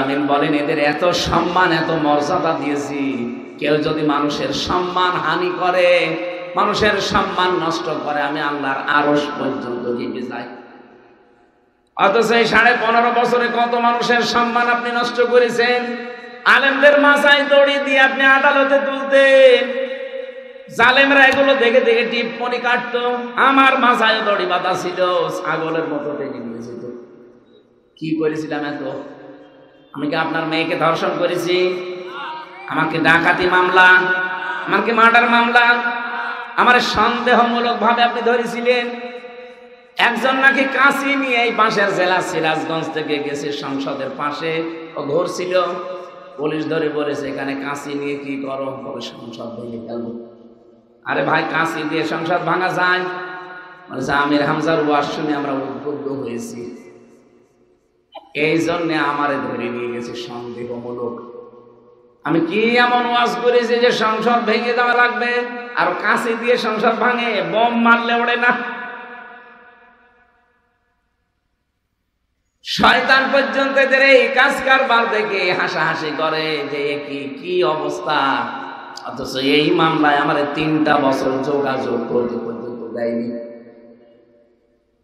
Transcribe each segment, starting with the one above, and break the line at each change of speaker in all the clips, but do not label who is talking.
আমিন বলেন, এদের এত সম্মান এত মর্যাদা দিয়েছি, কেউ যদি মানুষের সম্মান হানি করে, মানুষের সম্মান নষ্ট করে, আমি আল্লাহর আরশ পর্যন্ত যেতে যাই। অথচ এই 15.5 বছরে কত মানুষের সম্মান আপনি নষ্ট করেছেন। আলেমদের মাথায় দড়ি দিয়ে আপনি আদালতে তুলতেন, জালেমরা এগুলো দেখে দেখে টিপ্পনি কাটতো। আমার মাথায় দড়ি বাঁধা ছিল, ছাগলের মতো টেনে নিয়েছিল। কি করেছিলাম এত? আমি কি আপনার মেয়েকে ধর্ষণ করেছি? আমাকে ডাকাতি মামলা, আমাকে মার্ডার মামলা, আমার সন্দেহমূলক ভাবে আপনি ধরেছিলেন। একজন নাকি কাঁচি নিয়ে এই পাশের জেলা সিরাজগঞ্জ থেকে গেছে সংসদের পাশে, ও ঘুরছিল, পুলিশ ধরে বলেছে এখানে কাঁচি নিয়ে কি করো? বলে সংসদ ভেঙে ফেলবো। আরে ভাই, কাঁচি দিয়ে সংসদ ভাঙা যায়? বলেছে আমির হামজার ওয়াজ শুনে আমরা উদ্বুদ্ধ হয়েছি, এই জন্য আমারে ধরে নিয়ে গেছে সন্দেহমূলক। আমি কি এমন ওয়াজ করেছি যে সংসদ ভেঙে দেওয়া লাগবে? আর কাঁচি দিয়ে সংসদ ভাঙে, বোম মারলে ওড়ে না। শয়তান পর্যন্ত এদের এই কাজ কারবার দেখে হাসাহাসি করে যে কি অবস্থা। অথচ এই মামলায় আমার 3টা বছর যোগাযোগ করতে পর্যন্ত দেয়নি।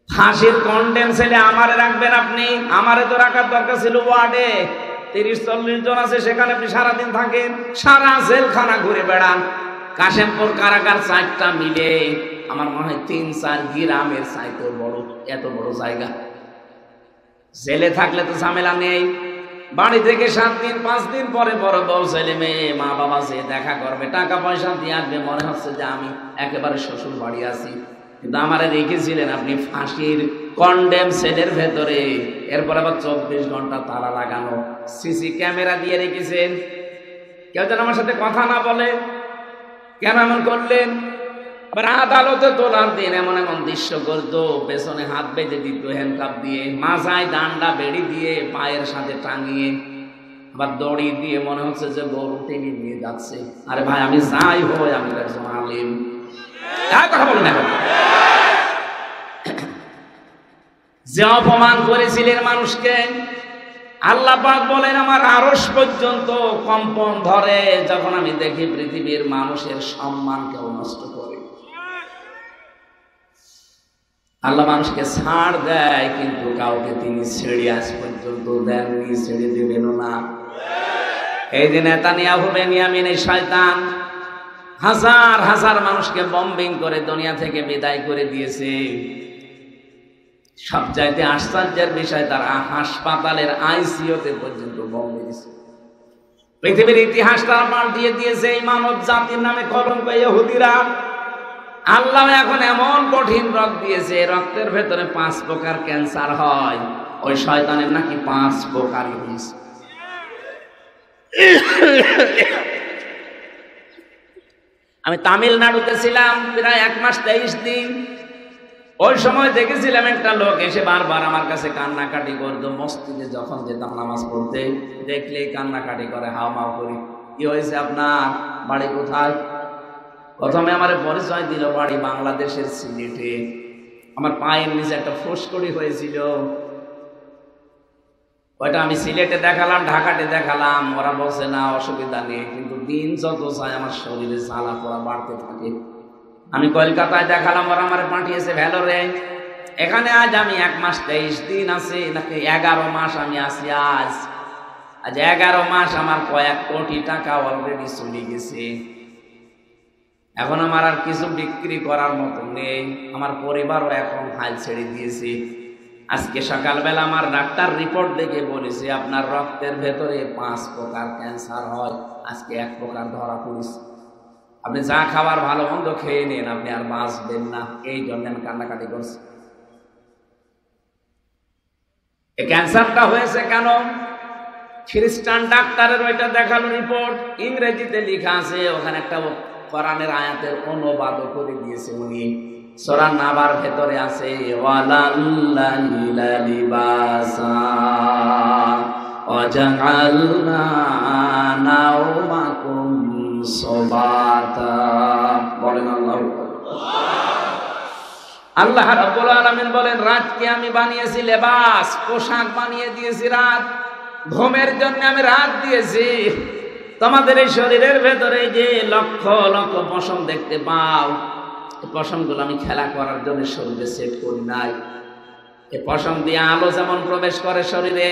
ফাঁসির কন্ডেম ছেলে আমারে রাখবেন আপনি? আমারে তো রাখার দরকার ছিল ওয়ার্ডে, 30-40 জন আছে সেখানে, আপনি সারাদিন থাকেন, সারা জেলখানা ঘুরে বেড়ান। কাশেমপুর কারাগার 4টা মিলে আমার মনে হয় 3-4 গ্রামের চাইতে বড়, এত বড় জায়গা। জেলে থাকলে তো ঝামেলা নেই, বাড়ি থেকে 7 দিন 5 দিন পরে বড় বউ ছেলে মেয়ে মা বাবা যে দেখা করবে, টাকা পয়সা দিয়ে আসবে, মনে হচ্ছে যে আমি একেবারে শ্বশুর বাড়ি আছি। কিন্তু আমারে রেখেছিলেন আপনি ফাঁসির কন্ডেম সেলের ভেতরে, এরপর আবার 24 ঘন্টা তালা লাগানো, সিসি ক্যামেরা দিয়ে রেখেছেন। কেউ যেন আমার সাথে কথা না বলে। কেন এমন করলেন? আবার আদালতে তোলার দিন এমন এমন দৃশ্য করতো, পেছনে হাত বেঁধে দিত হ্যান্ডকাপ দিয়ে, মাথায় ডান্ডা বেড়ি দিয়ে, পায়ের সাথে টাঙিয়ে, আবার দড়ি দিয়ে, মনে হচ্ছে যে গরু টেনে নিয়ে যাচ্ছে। আরে ভাই, আমি যাই হই, আমি একজন আলেম, কথা বলুন না। যে অপমান করেছিলেন মানুষকে, আল্লাহ পাক বলেন আমার আরশ পর্যন্ত কম্পন ধরে যখন আমি দেখি পৃথিবীর মানুষের সম্মান কেউ নষ্ট করে। আল্লাহ মানুষকে ছাড় দেয়, কিন্তু কাউকে তিনি ছেড়ে আজ পর্যন্ত দেননি, ছেড়ে দেবেন না। এই যে নেতানিয়াহু বেনিয়ামিন এই শয়তান হাজার হাজার মানুষকে বম্বিং করে দুনিয়া থেকে বিদায় করে দিয়েছে। সবচাইতে আশ্চর্যের বিষয়, তার হাসপাতালের আইসিইউতে পর্যন্ত বোম দিয়েছে। পৃথিবীর ইতিহাস তারা পাল্টিয়ে দিয়েছে এই মানব জাতির নামে কলঙ্ক ইহুদিরা। আল্লাহ এখন এমন কঠিন রোগ দিয়েছে, রক্তের ভেতরে 5 প্রকার ক্যান্সার হয়, ওই শয়তানের নাকি 5 প্রকারই হয়েছে। আমি তামিলনাড়ুতে ছিলাম প্রায় 1 মাস 23 দিন। ওই সময় দেখেছিলাম একটা লোক এসে বারবার আমার কাছে কান্নাকাটি করতো। মসজিদে যখন যেতাম নামাজ পড়তে, দেখলেই কান্নাকাটি করে, হাওমাও করি। কি হয়েছে আপনার? বাড়ি কোথায়? প্রথমে আমার পরিচয় দিল, বাড়ি বাংলাদেশের সিলেটে। আমার পায়ের নিচে একটা ফুসকুড়ি হয়েছিল, ওইটা আমি সিলেটে দেখালাম, ঢাকাতে দেখালাম, ওরা বলছে না অসুবিধা নেই। কিন্তু দিন যত চায় আমার শরীরে জ্বালা পোড়া বাড়তে থাকে। আমি কলকাতায় দেখালাম, ওরা আমার পাঠিয়েছে ভেলোরে। এখানে আজ আমি 1 মাস 23 দিন আছি, নাকি 11 মাস আমি আছি। আজ 11 মাস আমার কয়েক কোটি টাকা অলরেডি চলে গেছে। এখন আমার আর কিছু বিক্রি করার মতো নেই। আমার পরিবারও এখন হাল ছেড়ে দিয়েছে। আজকে সকালবেলা আমার ডাক্তার রিপোর্ট দেখে বলেছে আপনার রক্তের ভেতরে 5 প্রকার ক্যান্সার হয়, আজকে 1 প্রকার ধরা পড়েছে। আপনি যা খাবার ভালো মন্দ খেয়ে নেন, আপনি আর বাঁচবেন না। এই জন্য আমি কান্নাকাটি করছি। এই ক্যান্সারটা হয়েছে কেন? খ্রিস্টান ডাক্তারের ওইটা দেখানো রিপোর্ট, ইংরেজিতে লেখা আছে, ওখানে একটা কোরআনের আয়াতের অনুবাদও করে দিয়েছে উনি। সূরা নাবার ভেতরে আছে ওয়ালাল্লাহি লালিবাসা ওয়াজআলনা নাওমাকুম সুবাতা। বলেন আল্লাহু আল্লাহ রাব্বুল আলামিন বলেন রাতকে আমি বানিয়েছি লেবাস, পোশাক বানিয়ে দিয়েছি রাত। ঘুমের জন্য আমি রাত দিয়েছি। তোমাদের এই শরীরের ভেতরে যে লক্ষ লক্ষ পশম দেখতে পাও, এই পশমগুলো আমি খেলা করার জন্য শরীরে সেট করি নাই। এই পশম দিয়ে আলো যেমন প্রবেশ করে শরীরে,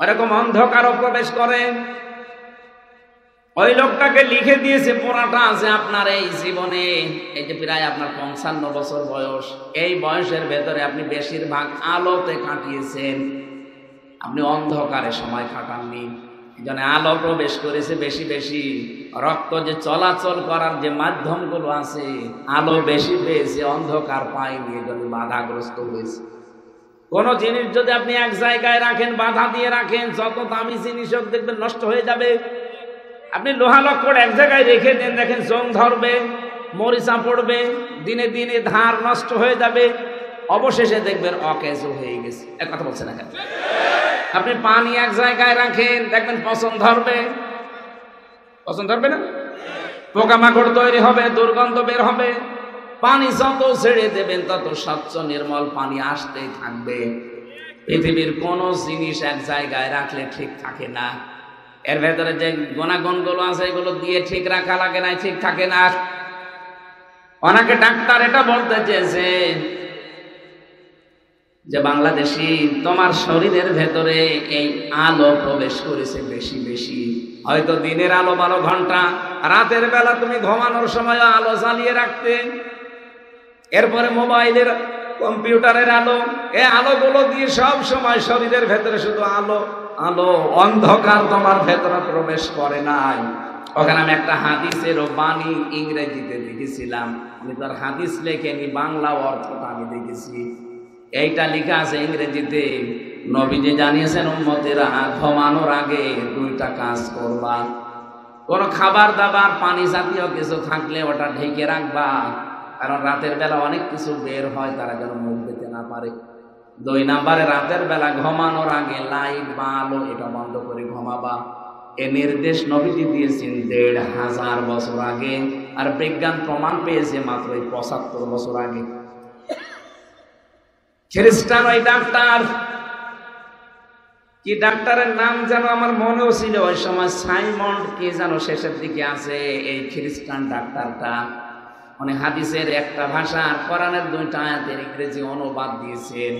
ওরকম অন্ধকারও প্রবেশ করে। ওই লোকটাকে লিখে দিয়েছে পুরাটা আছে আপনার এই জীবনে। এই যে প্রায় আপনার 55 বছর বয়স, এই বয়সের ভেতরে আপনি বেশিরভাগ আলোতে কাটিয়েছেন, আপনি অন্ধকারে সময় কাটাননি। এই জন্য আলো প্রবেশ করেছে বেশি বেশি। রক্ত যে চলাচল করার যে মাধ্যমগুলো আছে, আলো বেশি পেয়েছে, অন্ধকার পায়নি, এই জন্য বাধাগ্রস্ত হয়েছে। কোন জিনিস যদি আপনি এক জায়গায় রাখেন, বাধা দিয়ে রাখেন, যত দামি জিনিস হোক দেখবেন নষ্ট হয়ে যাবে। আপনি লোহা লক্কড় এক জায়গায় রেখে দেন, দেখেন জং ধরবে, মরিচা পড়বে, দিনে দিনে ধার নষ্ট হয়ে যাবে, অবশেষে দেখবেন অকেজো হয়ে গেছে। এক কথা বলছে না কেন? আপনি পানি এক জায়গায় রাখেন, দেখবেন পচন ধরবে, পচন ধরবে না, পোকামাকড় তৈরি হবে, দুর্গন্ধ বের হবে। পানি যত ছেড়ে দেবেন তত স্বচ্ছ নির্মল পানি আসতেই থাকবে। পৃথিবীর কোন জিনিস এক জায়গায় রাখলে ঠিক থাকে না। এর ভেতরে যে গুণাগুণগুলো আছে এগুলো দিয়ে ঠিক রাখা লাগে না, ঠিক থাকে না। অনেকে ডাক্তার এটা বলতে চেয়েছে যে বাংলাদেশি, তোমার শরীরের ভেতরে এই আলো প্রবেশ করেছে বেশি বেশি। হয়তো দিনের আলো 12 ঘন্টা, রাতের বেলা তুমি ঘুমানোর সময় আলো জ্বালিয়ে রাখতে, এরপরে মোবাইলের কম্পিউটারের আলো, এই আলোগুলো দিয়ে সব সময় শরীরের ভেতরে শুধু আলো আলো, অন্ধকার তোমার ভেতরে প্রবেশ করে নাই। ওখানে আমি একটা হাদিসেরও বাণী ইংরেজিতে দেখেছিলাম, আমি তার হাদিস লেখেনি, বাংলা অর্থটা আমি দেখেছি। এইটা লেখা আছে ইংরেজিতে, নবীজি জানিয়েছেন উম্মতেরা ঘুমানোর আগে 2টা কাজ করবা। কোন খাবার দাবার পানি জাতীয় কিছু থাকলে ওটা ঢেকে রাখবা, কারণ রাতের বেলা অনেক কিছু বের হয়, তারা যেন মুখ দিতে না পারে। 2 নম্বরে রাতের বেলা ঘুমানোর আগে লাইট বা আলো এটা বন্ধ করে ঘুমাবা। এ নির্দেশ নবীজি দিয়েছেন 1500 বছর আগে, আর বিজ্ঞান প্রমাণ পেয়েছে মাত্র 75 বছর আগে। খ্রিস্টান ওই ডাক্তার, কি ডাক্তারের নাম যেন আমার মনেও ছিল ওই সময়, সাইমন কি যেন শেষের দিকে আছে। এই খ্রিস্টান ডাক্তারটা মানে হাদিসের একটা ভাষা আর কোরআনের 2টা আয়াতের ইংরেজি অনুবাদ দিয়েছেন।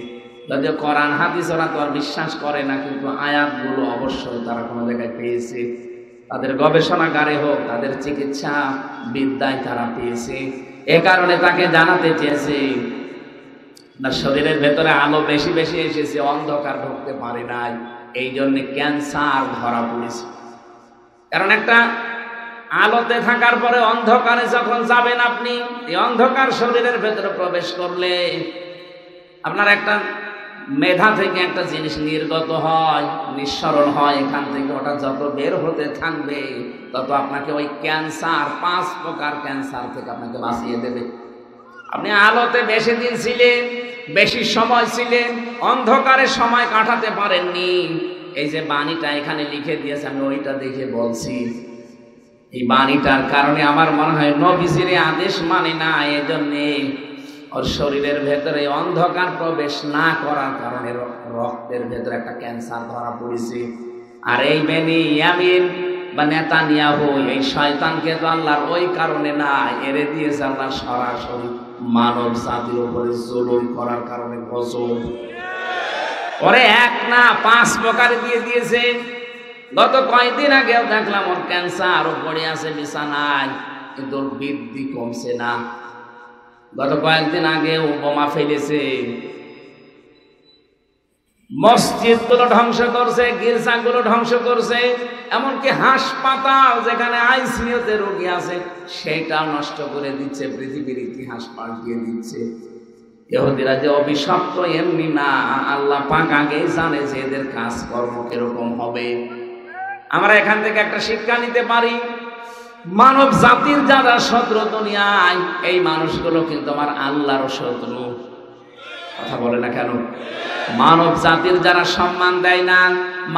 যদিও কোরআন হাদিস ওরা তো আর বিশ্বাস করে না, কিন্তু আয়াতগুলো অবশ্যই তারা কোনো জায়গায় পেয়েছে, তাদের গবেষণাগারে হোক, তাদের চিকিৎসা বিদ্যায় তারা পেয়েছে। এ কারণে তাকে জানাতে চেয়েছে না, শরীরের ভেতরে আলো বেশি বেশি এসেছে, অন্ধকার ঢুকতে পারে নাই, এই জন্য ক্যান্সার ধরা পড়েছে। কারণ একটা আলোতে থাকার পরে অন্ধকারে যখন যাবেন আপনি, এই অন্ধকার শরীরের ভেতরে প্রবেশ করলে আপনার একটা মেধা থেকে একটা জিনিস নির্গত হয়, নিঃসরণ হয়, এখান থেকে ওটা যত বের হতে থাকবে তত আপনাকে ওই ক্যান্সার, 5 প্রকার ক্যান্সার থেকে আপনাকে বাঁচিয়ে দেবে। আপনি আলোতে বেশি দিন ছিলেন, বেশি সময় ছিলেন, অন্ধকারে সময় কাটাতে পারেননি। এই যে বাণীটা এখানে লিখে দিয়েছে, আমি ওইটা দেখে বলছি। এই বাণীটার কারণে আমার মনে হয় নবীজির আদেশ মানে না, এজন্যে ওর শরীরের ভেতরে অন্ধকার প্রবেশ না করার কারণে রক্তের ভেতরে একটা ক্যান্সার ধরা পড়েছে। আর এই বেনিয়ামিন বা নেতানিয়াহু, এই শয়তানকে তো আল্লাহর ওই কারণে না, এরে দিয়েছে আল্লাহ সরাসরি মানব জাতির উপরে জুলুম করার কারণে গজব। ওরে 1 না 5 প্রকারে দিয়ে দিয়েছে। গত কয়েকদিন আগেও দেখলাম ওর ক্যান্সার, ও পড়ে আছে বিছানায়, কিন্তু ওর বৃদ্ধি কমছে না। গত কয়েকদিন আগে ও বোমা ফেলেছে, মসজিদগুলো ধ্বংস করছে, গির্জাগুলো ধ্বংস করছে, এমনকি হাসপাতাল যেখানে আইসিইউতে রোগী আছে সেটাও নষ্ট করে দিচ্ছে, পৃথিবীর ইতিহাস পাল্টিয়ে দিচ্ছে। ইহুদিরা যে অভিশপ্ত এমনি না, আল্লাহ পাক আগেই জানে যে এদের কাজকর্ম কিরকম হবে। আমরা এখান থেকে একটা শিক্ষা নিতে পারি, মানব জাতির যারা শত্রু দুনিয়ায়, এই মানুষগুলো কিন্তু আমার আল্লাহর শত্রু। কথা বলে না কেন? মানব জাতির যারা সম্মান দেয় না,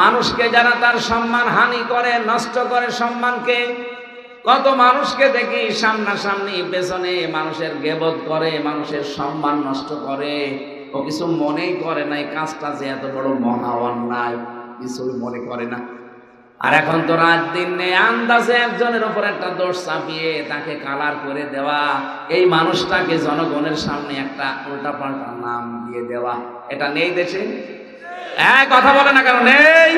মানুষকে যারা তার সম্মান হানি করে, নষ্ট করে সম্মানকে, কত মানুষকে দেখি সামনাসামনি পেছনে মানুষের গেবত করে, মানুষের সম্মান নষ্ট করে, ও কিছু মনেই করে নাই কাজটা যে এত বড় মহা অন্যায়। কিছুই মনে করে না। আর এখন তো রাত দিন নেই, আন্দাজে একজনের উপর একটা দোষ চাপিয়ে তাকে কালার করে দেওয়া, এই মানুষটাকে জনগণের সামনে একটা উল্টাপাল্টা নাম দিয়ে দেওয়া, এটা নেই দেশে? কথা বলে না কেন নেই?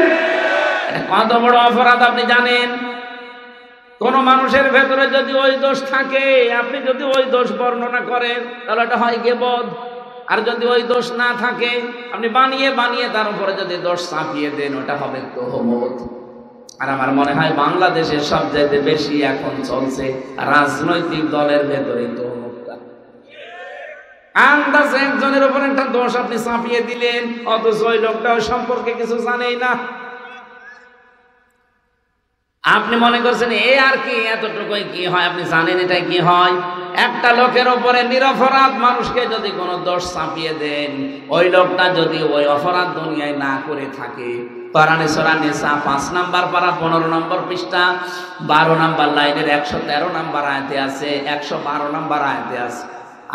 কত বড় অপরাধ আপনি জানেন? কোন মানুষের ভেতরে যদি ওই দোষ থাকে, আপনি যদি ওই দোষ বর্ণনা করেন তাহলে এটা হয় গীবত। আর যদি ওই দোষ না থাকে, আপনি বানিয়ে বানিয়ে তার উপরে যদি দোষ চাপিয়ে দেন, ওটা হবে তোহমত। আর আমার মনে হয় বাংলাদেশের সবচেয়ে বেশি এখন চলছে রাজনৈতিক দলের ভেতরে তোহমতটা। আন্দাজে একজনের উপর একটা দোষ আপনি চাপিয়ে দিলেন, অথচ ওই লোকটা ওই সম্পর্কে কিছু জানেই না। আপনি মনে করছেন এ আর কি, এতটুকুই কি হয়, আপনি জানেন এটাই কি হয়। একটা লোকের উপরে নিরপরাধ মানুষকে যদি কোনো দোষ চাপিয়ে দেন, ওই লোকটা যদি ওই অপরাধ দুনিয়ায় না করে থাকে, কোরআনে সূরা নিসা 5 নাম্বার পারা 15 নম্বর পৃষ্ঠা 12 নাম্বার লাইনের 113 নাম্বার আয়াতে আছে, 112 নাম্বার আয়াতে আছে,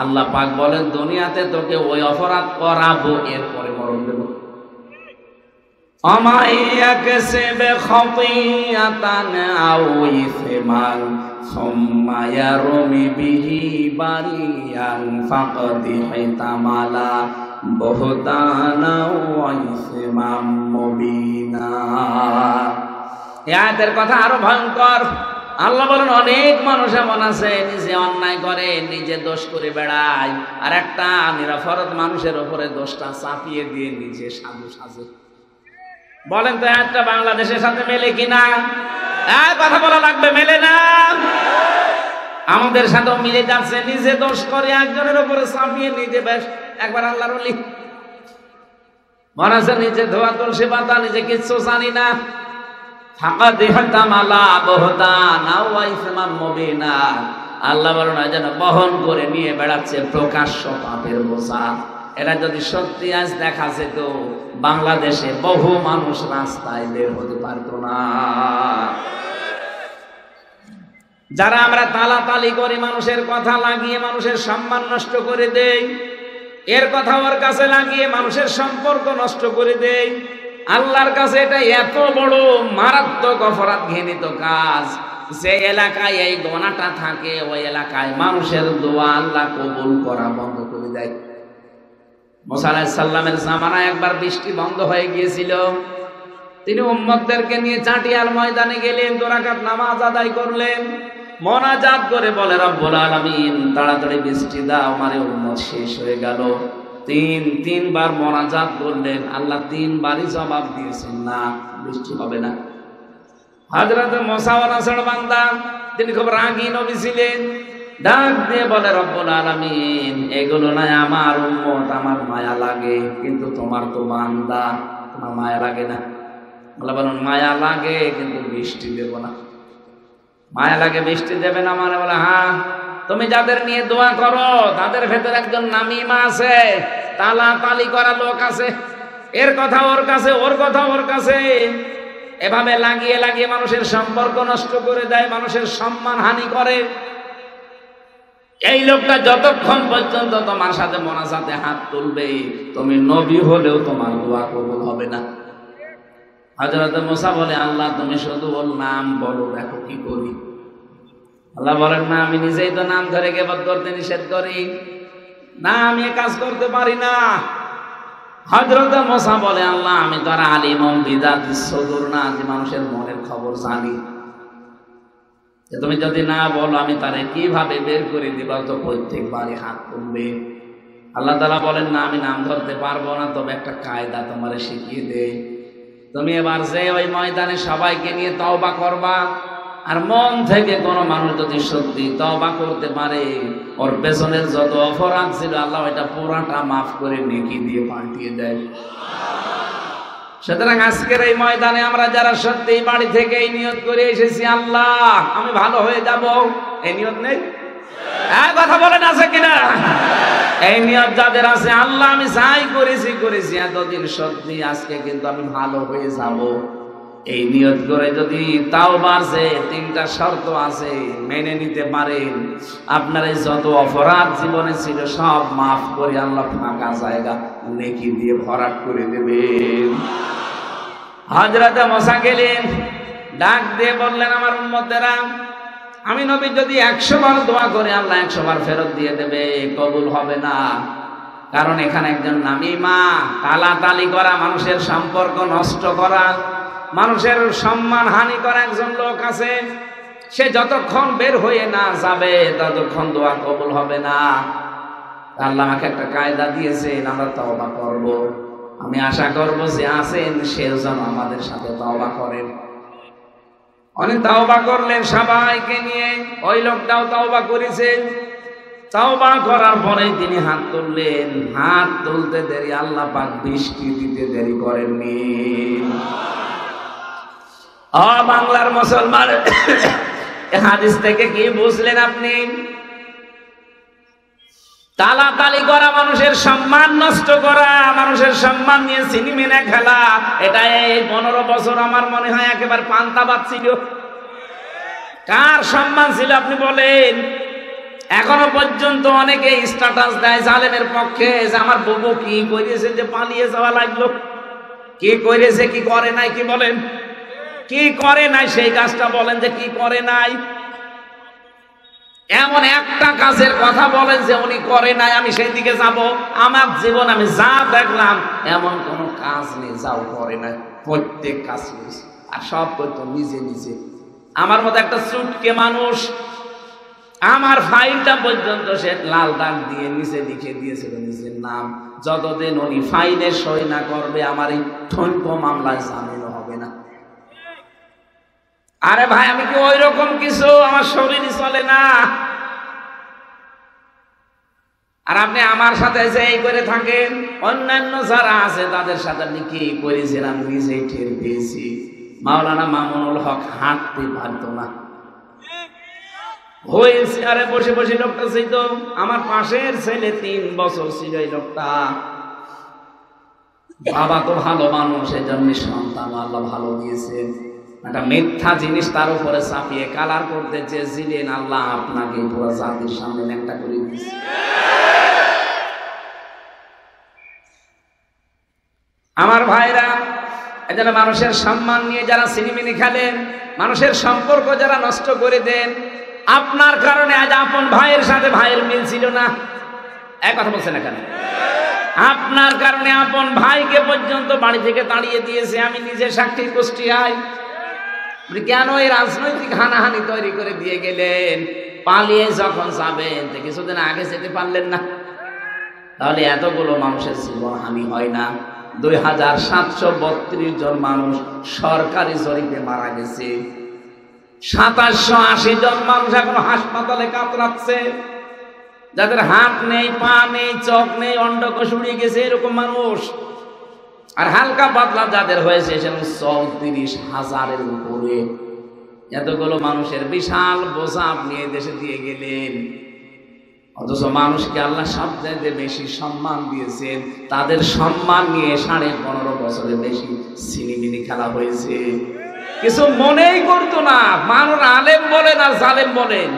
আল্লাহ পাক বলেন দুনিয়াতে তোকে ওই অপরাধ করাবো, এরপরে মরণ দেব। আমাইয়াকসিবে খাতিয়াতান আও ইসমান সুম্মা ইয়ারমি বিহি বারিয়ান ফাকাদ হিতামালা বুহতানা ওয়া ইসমান মুবিনা। এই আয়াতের কথা আরো ভয়ঙ্কর। আল্লাহ বলেন অনেক মানুষ এমন আছে নিজে অন্যায় করে, নিজে দোষ করে বেড়ায়, আর একটা নিরপরাধ মানুষের উপরে দোষটা চাপিয়ে দিয়ে নিজে সাধু সাজে। বলেন তো একটা বাংলাদেশের সাথে মেলে কিনা? কথা বলা লাগবে, মেলে না। আমাদের সাথেও মিলে যাচ্ছে, নিজে দোষ করে একজনের উপরে চাপিয়ে নিজে বেশ একবার আল্লাহর ওলি মনে আছে, নিজে ধোয়া তুলসী পাতা, নিজে কিচ্ছু জানি না। আল্লাহ বলেন যেন বহন করে নিয়ে বেড়াচ্ছে প্রকাশ্য পাপের বোঝা। এরা যদি সত্যি আজ দেখা যেত, বাংলাদেশে বহু মানুষ রাস্তায় বের হতে পারতো না। যারা আমরা তালাতালি করি, মানুষের কথা লাগিয়ে মানুষের সম্মান নষ্ট করে দেই, এর কথা ওর কাছে লাগিয়ে মানুষের সম্পর্ক নষ্ট করে দেই, আল্লাহর কাছে এটা এত বড় মারাত্মক অপরাধ ঘৃণিত কাজ। যে এলাকায় এই গোনাটা থাকে, ওই এলাকায় মানুষের দোয়া আল্লাহ কবুল করা বন্ধ করে দেয়। মুসা আলাইহিস সালামের জামানায় একবার বৃষ্টি বন্ধ হয়ে গিয়েছিল। তিনি উম্মতদেরকে নিয়ে চাটিয়াল ময়দানে গেলেন, 2 রাকাত নামাজ আদায় করলেন, মোনাজাত করে বলে রব্বুল আলামিন তাড়াতাড়ি বৃষ্টি দাও, আমার উম্মত শেষ হয়ে গেল। তিনবার মোনাজাত করলেন, আল্লাহ 3 বারই জবাব দিয়েছেন না, বৃষ্টি হবে না। হযরত মুসা ওয়ানাসর বান্দা, তিনি খুব রাগী নবী ছিলেন, ডাক দিয়ে বলে রব্বুল আলামিন এগুলো নয় আমার উম্মত, আমার মায়া লাগে, কিন্তু তোমার তো বান্দা, তোমার মায়া লাগে না। আল্লাহ বলেন মায়া লাগে কিন্তু বৃষ্টি দেব না। মায়া লাগে বৃষ্টি দেবে না মানে? বলে হ্যাঁ, তুমি যাদের নিয়ে দোয়া করো তাদের ভেতর একজন নামিমা আছে, তালাতালি করা লোক আছে, এর কথা ওর কাছে, ওর কথা ওর কাছে, এভাবে লাগিয়ে লাগিয়ে মানুষের সম্পর্ক নষ্ট করে দেয়, মানুষের সম্মান হানি করে। এই লোকটা যতক্ষণ পর্যন্ত তোমার সাথে মোনাজাতে হাত তুলবে, তুমি নবী হলেও তোমার দোয়া কবুল হবে না। হযরত মুসা বলে আল্লাহ তুমি শুধু ওর নাম বলো, দেখো কি করি। আল্লাহ বলেন না, আমি নিজেই তো নাম ধরে গীবত করতে নিষেধ করি না, আমি কাজ করতে পারি না। হযরত মুসা বলে আল্লাহ আমি তো আর আলিমুম বিযাতিস সুদূর না, যে মানুষের মনের খবর জানি, তুমি যদি না বলো আমি তারে কিভাবে বের করে দিবা, তো প্রত্যেকবারই হাত তুলবে। আল্লাহ তাআলা বলেন না, আমি নাম ধরতে পারবো না, তবে একটা কায়দা তোমারে শিখিয়ে দেই। তুমি এবার যে ওই ময়দানে সবাইকে নিয়ে তওবা করবা, আর মন থেকে কোনো মানুষ যদি সত্যি তওবা করতে পারে, ওর পেছনের যত অপরাধ ছিল আল্লাহ এটা পুরাটা মাফ করে নেকি দিয়ে পাল্টিয়ে দেয়। সুতরাং আজকের এই ময়দানে আমরা যারা সত্যি বাড়ি থেকে এই নিয়ত করে এসেছি, আল্লাহ আমি ভালো হয়ে যাব, এই নিয়ত নেই? কথা বলেন আছে কিনা? এই নিয়ত যাদের আছে, আল্লাহ আমি যাই করেছি এতদিন সত্যি আজকে কিন্তু আমি ভালো হয়ে যাব, এই নিয়ত করে যদি তাওবার যে 3টা শর্ত আছে মেনে নিতে পারেন, আপনার এই যত অপরাধ জীবনে ছিল সব মাফ করে আল্লাহ ফাঁকা জায়গা নেকি দিয়ে ভরাট করে দেবেন। হযরতে মুসা গেলেন, ডাক দিয়ে বললেন, আমার উম্মতেরা, আমি নবী যদি 100 বার দোয়া করে আল্লাহ 100 বার ফেরত দিয়ে দেবে, কবুল হবে না। কারণ এখানে একজন নামিমা, তালাতালি করা, মানুষের সম্পর্ক নষ্ট করা, মানুষের সম্মান হানি করা একজন লোক আছে। সে যতক্ষণ বের হয়ে না যাবে ততক্ষণ দোয়া কবুল হবে না। আল্লাহ আমাকে একটা কায়দা দিয়েছেন, আমরা তওবা করব। আমি আশা করব যে আছেন সেও যেন আমাদের সাথে তওবা করেন। উনি তওবা করলেন সবাইকে নিয়ে, ওই লোকটাও তওবা করেছে। তওবা করার পরে তিনি হাত তুললেন, হাত তুলতে দেরি আল্লাহ পাক বৃষ্টি দিতে দেরি করেননি। বাংলার মুসলমান, হাদিস থেকে কি বুঝলেন আপনি? তালাতালি করা, মানুষের সম্মান নষ্ট করা, মানুষের সম্মান নিয়ে সিনেমিনে খেলা, এটা এই 15 বছর আমার মনে হয় একেবারে পান্তাবাদ ছিল। কার সম্মান ছিল আপনি বলেন? এখনো পর্যন্ত অনেকে স্ট্যাটাস দেয় জালেমের পক্ষে, যে আমার বউ কি করেছে যে পালিয়ে যাওয়া লাগলো, কি করেছে, কি করে নাই, কি বলেন? কি করে নাই সেই কাজটা বলেন, যে কি করে নাই। এমন একটা কাজের কথা বলেন যে উনি করে নাই, আমি সেই দিকে যাব। আমার জীবন আমি যা দেখলাম এমন কোন কাজ নেই যাও করে নাই, প্রত্যেক কাজ করেছে, আর সব করতো নিজে নিজে। আমার মতো একটা চুটকে মানুষ, আমার ফাইলটা পর্যন্ত সে লাল দাগ দিয়ে নিচে লিখে দিয়েছিল নিজের নাম। যতদিন উনি ফাইলে সই না করবে আমার এই ঠনকো মামলায় জামিন হবে না। আরে ভাই, আমি কি ওই রকম কিছু? আমার শরীরই চলে না। আর আপনি আমার সাথে যে এই করে থাকেন, অন্যান্য যারা আছে তাদের সাথে আপনি কি করেছেন আমি নিজেই টের পেয়েছি। মাওলানা মামুনুল হক হাঁটতে পারত না, হয়েছে আরে বসে বসে লোকটা ছিল। আমার পাশের ছেলে 3 বছর ছিল এই লোকটা। বাবা তো ভালো মানুষ, এই জন্য সন্তান আল্লাহ ভালো দিয়েছেন। একটা মিথ্যা জিনিস তার উপরে চাপিয়ে কালার করতে চেয়েছিলেন, আল্লাহ আপনাকে পুরো জাতির সামনে ন্যাংটা করে দিয়েছে। আমার ভাইরা, এজন্য মানুষের সম্মান নিয়ে যারা সিনেমিনি খেলেন, মানুষের সম্পর্ক যারা নষ্ট করে দেন, আপনার কারণে আজ আপন ভাইয়ের সাথে ভাইয়ের মিল ছিল না। এক কথা বলছেন না কেন? আপনার কারণে আপন ভাইকে পর্যন্ত বাড়ি থেকে তাড়িয়ে দিয়েছে। আমি নিজে সাক্ষী, কুষ্টিয়ায়। কেন এই রাজনৈতিক হানাহানি তৈরি করে দিয়ে গেলেন? পালিয়ে যখন যাবেন কিছুদিন আগে যেতে পারলেন না, তাহলে এতগুলো মানুষের জীবন হানি হয় না। 2732 জন মানুষ সরকারি জরিপে মারা গেছে। 2780 জন মানুষ এখন হাসপাতালে কাতরাচ্ছে, যাদের হাত নেই, পা নেই, চোখ নেই, অন্ডকোষ উড়ে গেছে, এরকম মানুষ। আর হালকা পাতলা যাদের হয়েছে সেরকম 34,000-এর উপরে। এতগুলো মানুষের বিশাল বোঝা আপনি এই দেশে দিয়ে গেলেন, অথচ মানুষকে আল্লাহ সবচেয়ে বেশি সম্মান দিয়েছেন। তাদের সম্মান নিয়ে 15.5 বছরের বেশি সিনেমিনি খেলা হয়েছে। কিছু মনেই করতো না। মানুষ আলেম বলেন আর জালেম বলেন,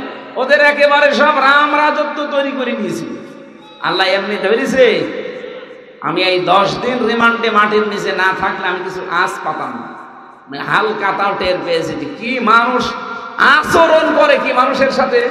ওদের একেবারে সব রাম রাজত্ব তৈরি করে নিয়েছিল। আল্লাহ এমনি ধরেছে, আমি এই 10 দিন রিমান্ডে মাটির নিচে না থাকলে আমি কিছু আঁচ পাতাম না। হালকা তাও টের পেয়েছি কি মানুষ আচরণ করে, কি মানুষের সাথে।